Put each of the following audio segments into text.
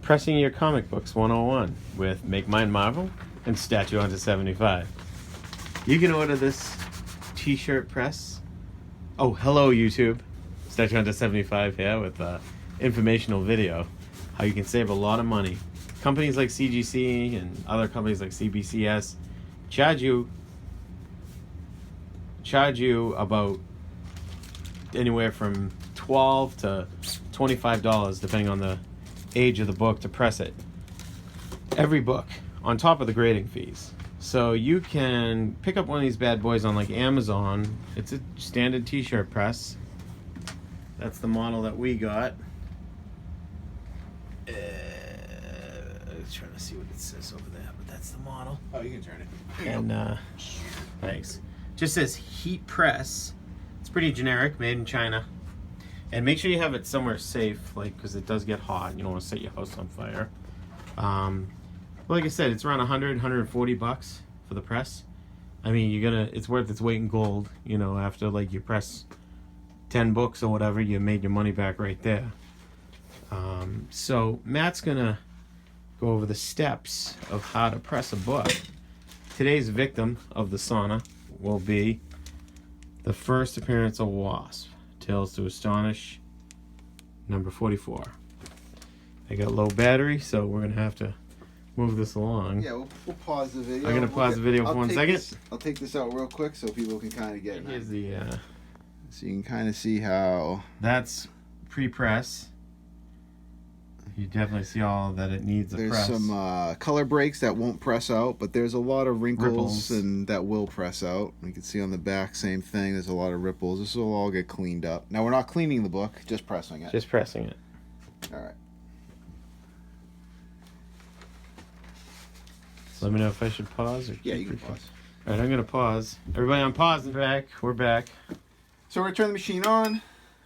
Pressing Your Comic Books 101 with Make Mine Marvel and StatueHunter75. You can order this t-shirt press. Oh, hello YouTube. StatueHunter75 here with informational video. How you can save a lot of money. Companies like CGC and other companies like CBCS charge you about anywhere from $12 to $25 depending on the age of the book to press it. Every book on top of the grading fees. So you can pick up one of these bad boys on like Amazon. It's a standard t-shirt press. That's the model that we got. I was trying to see what it says over there, but that's the model. Oh, you can turn it. And thanks. Just says heat press. It's pretty generic, made in China. And make sure you have it somewhere safe, like, because it does get hot. You don't want to set your house on fire. Like I said, it's around 140 bucks for the press. I mean, it's worth its weight in gold. You know, after like you press 10 books or whatever, you made your money back right there. So Matt's gonna go over the steps of how to press a book. Today's victim of the sauna will be the first appearance of Wasp. Tales to Astonish, number 44. I got low battery, so we're gonna have to move this along. Yeah, we'll pause the video. I'm gonna pause the video for 1 second. I'll take this out real quick so people can kind of get it. Here's the so you can kind of see how that's pre-press. You definitely see all that it needs a press. There's some color breaks that won't press out, but there's a lot of ripples and that will press out. You can see on the back, same thing. There's a lot of ripples. This will all get cleaned up. Now we're not cleaning the book, just pressing it. Just pressing it. All right. So let me know if I should pause or yeah, you can pause. All right, I'm gonna pause. Everybody on pause and back. We're back. So we're gonna turn the machine on.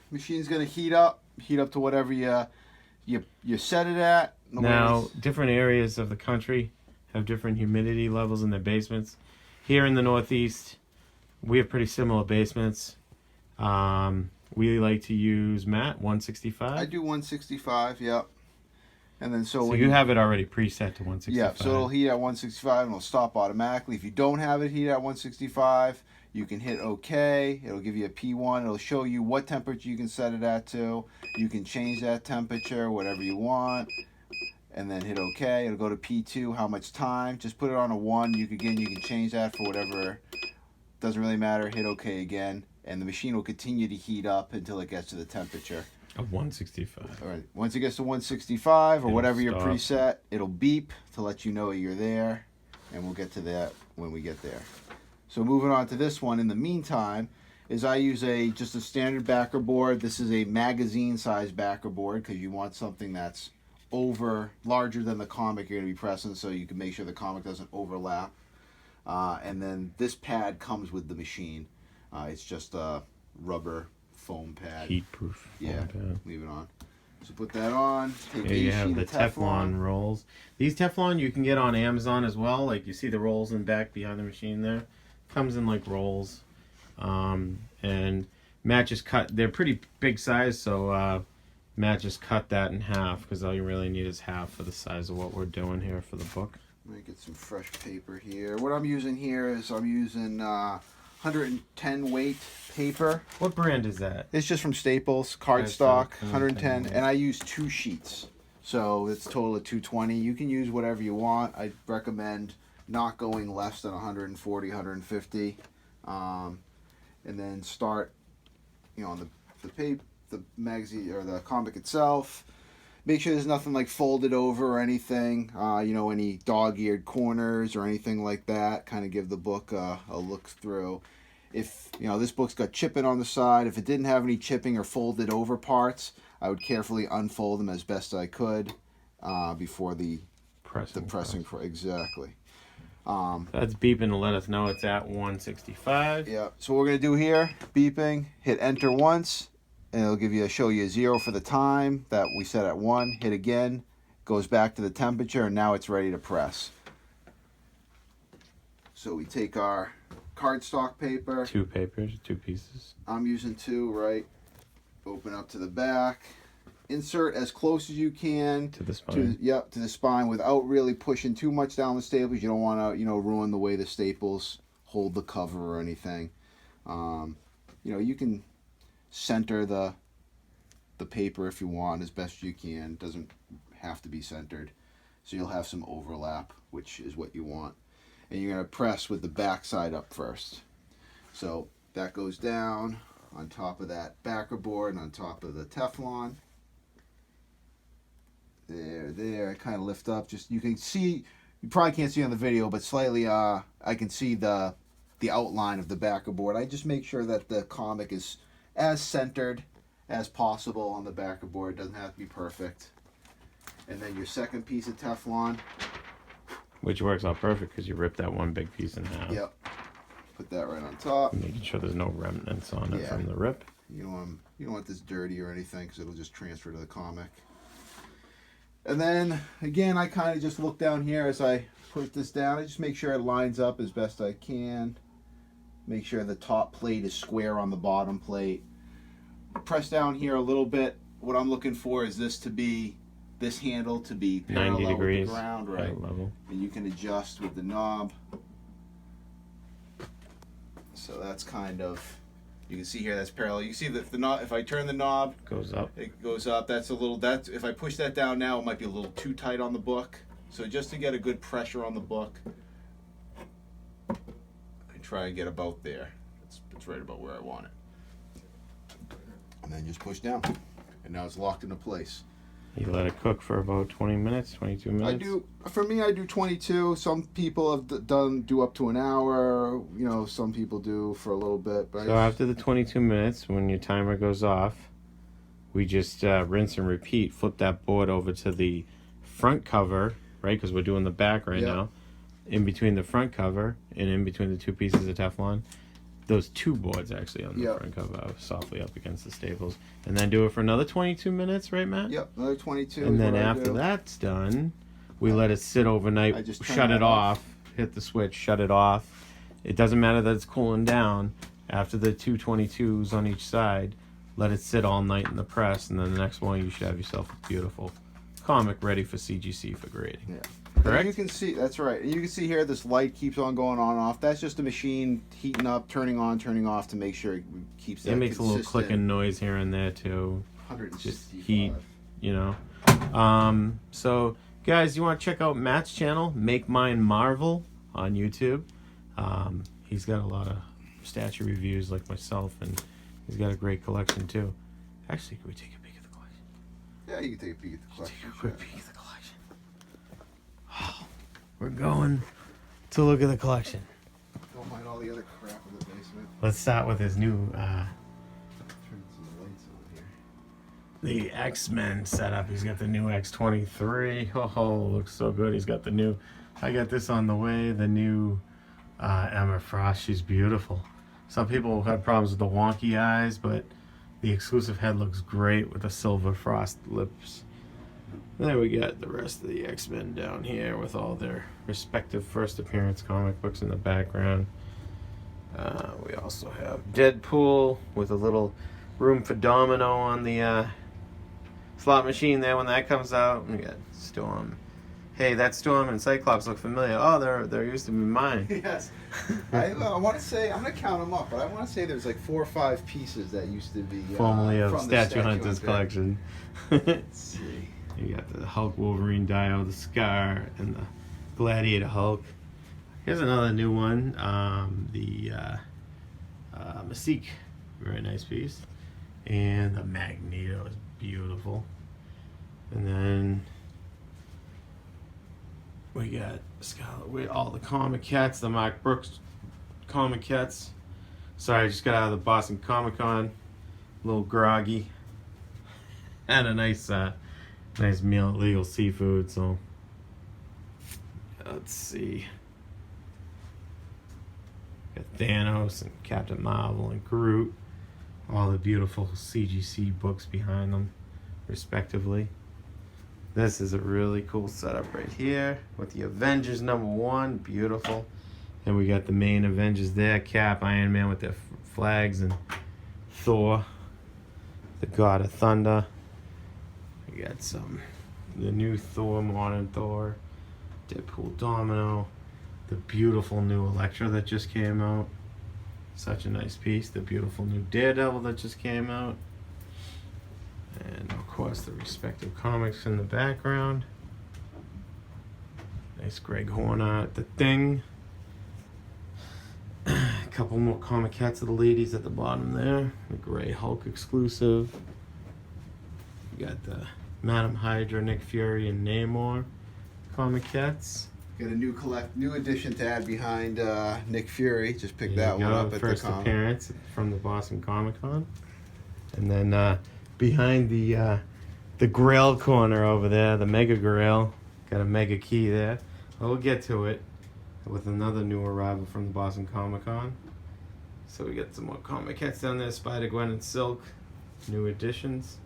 Machine's gonna heat up to whatever you set it at. Now, different areas of the country have different humidity levels in their basements. Here in the Northeast, we have pretty similar basements. We like to use, Matt, 165. I do 165, yep. And then so you have it already preset to 165. Yeah, so it'll heat at 165 and it'll stop automatically. If you don't have it heat at 165, you can hit OK. It'll give you a P1. It'll show you what temperature you can set it at to. You can change that temperature, whatever you want. And then hit OK. It'll go to P2, how much time. Just put it on a 1. You can change that for whatever. Doesn't really matter. Hit OK again. And the machine will continue to heat up until it gets to the temperature. Of 165. All right. Once it gets to 165 or whatever your stop. preset, it'll beep to let you know you're there. And we'll get to that when we get there. So moving on to this one, in the meantime, is I use just a standard backer board. This is a magazine size backer board because you want something that's larger than the comic you're going to be pressing so you can make sure the comic doesn't overlap. And then this pad comes with the machine. It's just a rubber foam pad. Heat-proof. Yeah, leave it on. So put that on. Here you have the Teflon rolls. These Teflon you can get on Amazon as well. Like you see the rolls in the back behind the machine there. Comes in like rolls. And Matt just cut, they're pretty big size, so Matt just cut that in half because all you really need is half for the size of what we're doing here for the book. Let me get some fresh paper here. What I'm using here is I'm using 110 weight paper. What brand is that? It's just from Staples, cardstock, 110, and I use 2 sheets. So it's a total of 220. You can use whatever you want. I recommend not going less than 140, 150. And then start, on the paper, the magazine or the comic itself. Make sure there's nothing like folded over or anything. Any dog-eared corners or anything like that. Kind of give the book a look through. If this book's got chipping on the side, if it didn't have any chipping or folded over parts, I would carefully unfold them as best I could before the pressing. Exactly. That's beeping to let us know it's at 165. Yeah. So what we're gonna do here, beeping, hit enter once, and it'll show you a 0 for the time that we set at 1. Hit again, goes back to the temperature, and now it's ready to press. So we take our cardstock paper. 2 papers, 2 pieces. I'm using 2, right? Open up to the back. insert as close as you can to the spine. To the spine without really pushing too much down the staples. You don't want to, ruin the way the staples hold the cover or anything. You can center the paper if you want as best you can. It doesn't have to be centered. So you'll have some overlap, which is what you want. And you're going to press with the back side up first. So that goes down on top of that backer board and on top of the Teflon. There, I kind of lift up. Just you can see, you probably can't see on the video, but slightly I can see the outline of the backer board. I just make sure that the comic is as centered as possible on the backer board. It doesn't have to be perfect. And then your second piece of Teflon. Which works out perfect because you rip that one big piece in half. Yep. Put that right on top. Making sure there's no remnants on it from the rip. You don't want this dirty or anything because it'll just transfer to the comic. And then, again, I kind of just look down here as I put this down. I just make sure it lines up as best I can. Make sure the top plate is square on the bottom plate. Press down here a little bit. What I'm looking for is this handle to be parallel 90 degrees with the ground, right? Level. And you can adjust with the knob. So that's kind of, you can see here that's parallel. You see that if I turn the knob, goes up. It goes up. If I push that down now, it might be a little too tight on the book. So just to get a good pressure on the book, I try and get about there. It's right about where I want it. And then just push down. And now it's locked into place. You let it cook for about 20 minutes, 22 minutes? I do 22. Some people have do up to an hour. Some people do for a little bit. But so after the 22 minutes, when your timer goes off, we just rinse and repeat. Flip that board over to the front cover, right? Because we're doing the back right now. In between the front cover and in between the two pieces of Teflon. Those two boards actually on the front cover softly up against the staples. And then do it for another 22 minutes, right, Matt? Yep, another 22. And then after that's done, we let it sit overnight, shut it off, hit the switch, shut it off. It doesn't matter that it's cooling down. After the two 22s on each side, let it sit all night in the press, and then the next morning you should have yourself a beautiful comic ready for CGC for grading. Yeah. Correct? And you can see, that's right. And you can see here this light keeps on going on and off. That's just a machine heating up, turning on, turning off to make sure it keeps that It makes consistent. a little clicking noise here and there too. 165. Just heat, So, guys, you want to check out Matt's channel, Make Mine Marvel, on YouTube. He's got a lot of statue reviews like myself, and he's got a great collection too. Actually, can we take a peek at the collection? Yeah, you can take a peek at the collection. Take a quick peek at the collection. We're going to look at the collection. Don't mind all the other crap in the basement. Let's start with his new Turn some lights on here. the X-Men setup. He's got the new X-23. Oh, looks so good. He's got the new, I got this on the way, the new Emma Frost. She's beautiful. Some people have problems with the wonky eyes, but the exclusive head looks great with the silver frost lips. And then we got the rest of the X-Men down here with all their respective first appearance comic books in the background. We also have Deadpool with a little room for Domino on the slot machine there when that comes out. We got Storm. Hey, that Storm and Cyclops look familiar. Oh, they're used to be mine. Yes. I want to say, I'm going to count them up, but I want to say there's like 4 or 5 pieces that used to be formerly of from StatueHunter's collection. Let's see. You got the Hulk Wolverine Dio, the Scar, and the Gladiator Hulk. Here's another new one. The Mystique, very nice piece. And the Magneto is beautiful. And then we got Scarlet, all the comic cats, the Mark Brooks comic cats. Sorry, I just got out of the Boston Comic Con. A little groggy. Had a nice meal at Legal Seafood, so let's see. Got Thanos and Captain Marvel and Groot. All the beautiful CGC books behind them, respectively. This is a really cool setup right here with the Avengers #1, beautiful. And we got the main Avengers there, Cap, Iron Man with their flags, and Thor, the God of Thunder. We got the new Thor, modern Thor, Deadpool Domino, the beautiful new Elektra that just came out. Such a nice piece. The beautiful new Daredevil that just came out. And of course the respective comics in the background. Nice Greg Horn art. The Thing. A couple more comic hats of the ladies at the bottom there. The gray Hulk exclusive. We got the Madam Hydra, Nick Fury, and Namor comic hats. Got a new addition to add behind Nick Fury. Just picked There that you one go, up at first the con. appearance from the Boston Comic Con. And then behind the Grail corner over there, the Mega Grail, got a Mega Key there. We'll get to it with another new arrival from the Boston Comic Con. So we got some more comic hats down there. Spider-Gwen and Silk, new additions.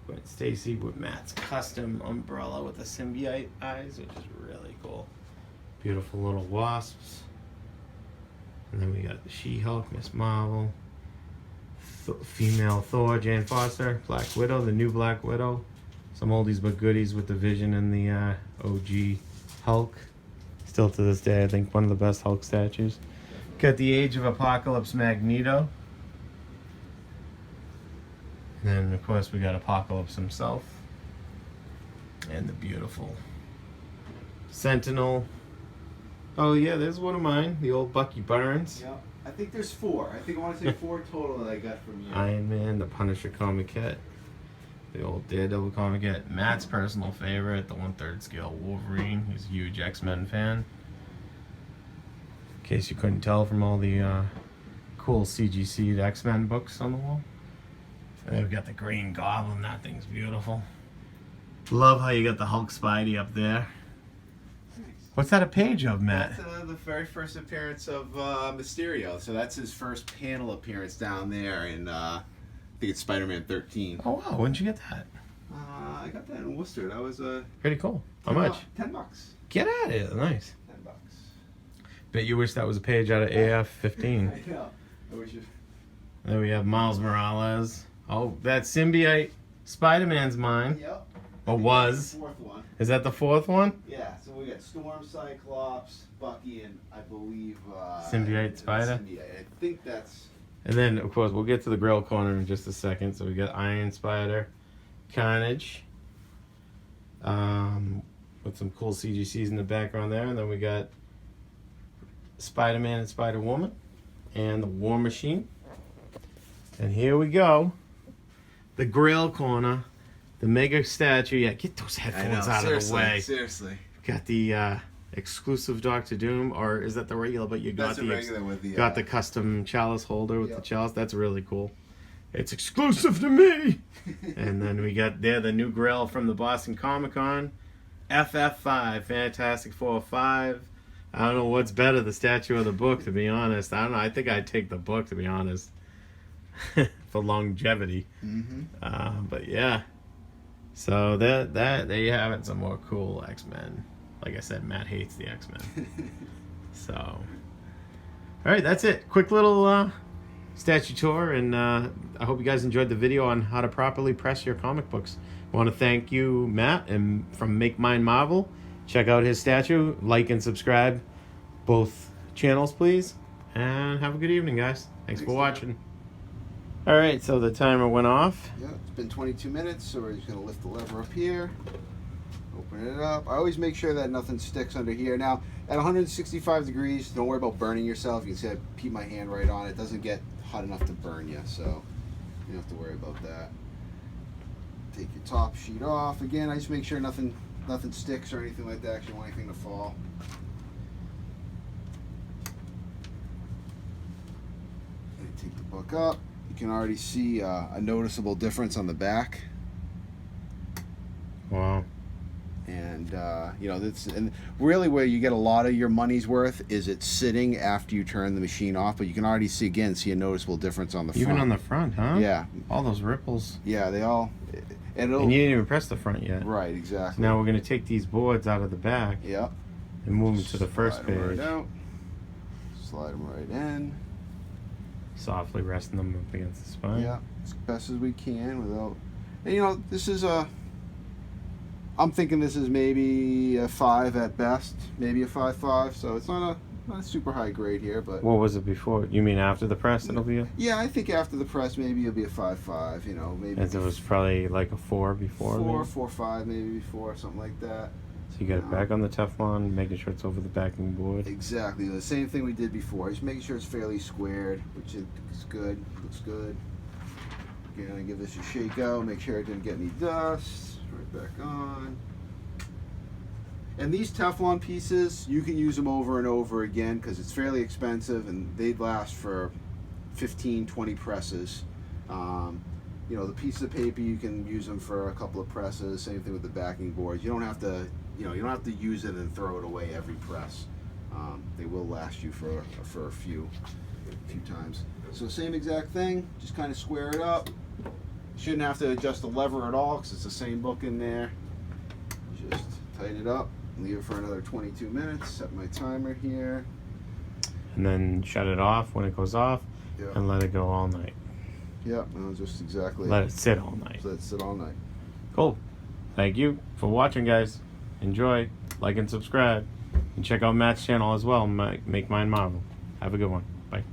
Gwen Stacy with Matt's custom umbrella with the symbiote eyes, which is really cool. Beautiful little wasps. And then we got the She-Hulk, Miss Marvel, female Thor, Jane Foster, Black Widow, the new Black Widow. Some oldies but goodies with the Vision and the OG Hulk. Still to this day, I think one of the best Hulk statues. Got the Age of Apocalypse Magneto. And then, of course, we got Apocalypse himself. And the beautiful Sentinel. Oh, yeah, there's one of mine. The old Bucky Barnes. Yeah, I think there's 4. I want to say 4 total that I got from you. Iron Man, the Punisher comic kit. The old Daredevil comic kit. Matt's personal favorite, the 1/3 scale Wolverine. He's a huge X-Men fan. In case you couldn't tell from all the cool CGC'd X-Men books on the wall. And we've got the Green Goblin. That thing's beautiful. Love how you got the Hulk Spidey up there. What's that a page of, Matt? That's the very first appearance of Mysterio. So that's his first panel appearance down there in, I think it's Spider-Man 13. Oh, wow. When'd you get that? I got that in Worcester. That was Pretty cool. How much? $10. Get at it. Nice. $10. Bet you wish that was a page out of AF 15. I know. I wish you... Then we have Miles Morales. Oh, that symbiote Spider-Man's mine. Yep. Or was. The 4th one. Is that the 4th one? Yeah, so we got Storm, Cyclops, Bucky, and I believe... Symbiote Spider? Symbiote. I think that's... And then, of course, we'll get to the Grail corner in just a second. So we got Iron Spider, Carnage, with some cool CGCs in the background there. And then we got Spider-Man and Spider-Woman, and the War Machine. And here we go. The Grail corner. The mega statue. Yeah, get those headphones out of the way. Seriously. Got the exclusive Doctor Doom, or is that the regular? But you got That's the regular with the... got the custom chalice holder with the chalice. That's really cool. It's exclusive to me. And then we got there the new Grail from the Boston Comic Con. FF5, Fantastic Four 5. I don't know what's better, the statue or the book, to be honest. I don't know. I think I'd take the book, to be honest, for longevity. But yeah. So that there you have it. Some more cool X-Men. Like I said, Matt hates the X-Men. So, all right, that's it. Quick little statue tour, and I hope you guys enjoyed the video on how to properly press your comic books. I want to thank you, Matt, and from Make Mine Marvel. Check out his statue. Like and subscribe both channels, please. And have a good evening, guys. Thanks for watching. All right, so the timer went off. Yeah, it's been 22 minutes, so we're just going to lift the lever up here. Open it up. I always make sure that nothing sticks under here. Now, at 165 degrees, don't worry about burning yourself. You can see I keep my hand right on it. It doesn't get hot enough to burn you, so you don't have to worry about that. Take your top sheet off. Again, I just make sure nothing sticks or anything like that. Actually, don't want anything to fall. And take the book up. You can already see a noticeable difference on the back. Wow. And you know, that's, and really where you get a lot of your money's worth is it sitting after you turn the machine off. But you can already see a noticeable difference on the front. Even on the front, huh? Yeah. All those ripples. Yeah, they all. And you didn't even press the front yet. Right, exactly. So now we're going to take these boards out of the back. Yep. And move them to the first Slide 'em page. right out. Slide them right in. Softly resting them up against the spine. Yeah, as best as we can without. And you know, this is I'm thinking this is maybe a 5 at best, maybe a 5.5. So it's not a super high grade here, but What was it before? You mean after the press it'll be a... yeah, I think after the press maybe it'll be a 5.5. You know, maybe As it was probably like a 4 before. 4.5 maybe before, something like that. So you got it back on the Teflon, making sure it's over the backing board. Exactly the same thing we did before. Just making sure it's fairly squared, which is good. Looks good. Gonna give this a shake out. Make sure it didn't get any dust. Right back on. And these Teflon pieces, you can use them over and over again because it's fairly expensive and they'd last for 15, 20 presses. You know, the piece of paper, you can use them for a couple of presses. Same thing with the backing boards. You don't have to, you know, you don't have to use it and throw it away every press. They will last you for a few times. So same exact thing, just kind of square it up. Shouldn't have to adjust the lever at all because it's the same book in there. Just tighten it up. Leave it for another 22 minutes. Set my timer here. And then shut it off when it goes off, Yeah. and let it go all night. Yeah, no, just exactly. Let it sit all night. Let it sit all night. Cool. Thank you for watching, guys. Enjoy, like, and subscribe. And check out Matt's channel as well, Make Mine Marvel. Have a good one. Bye.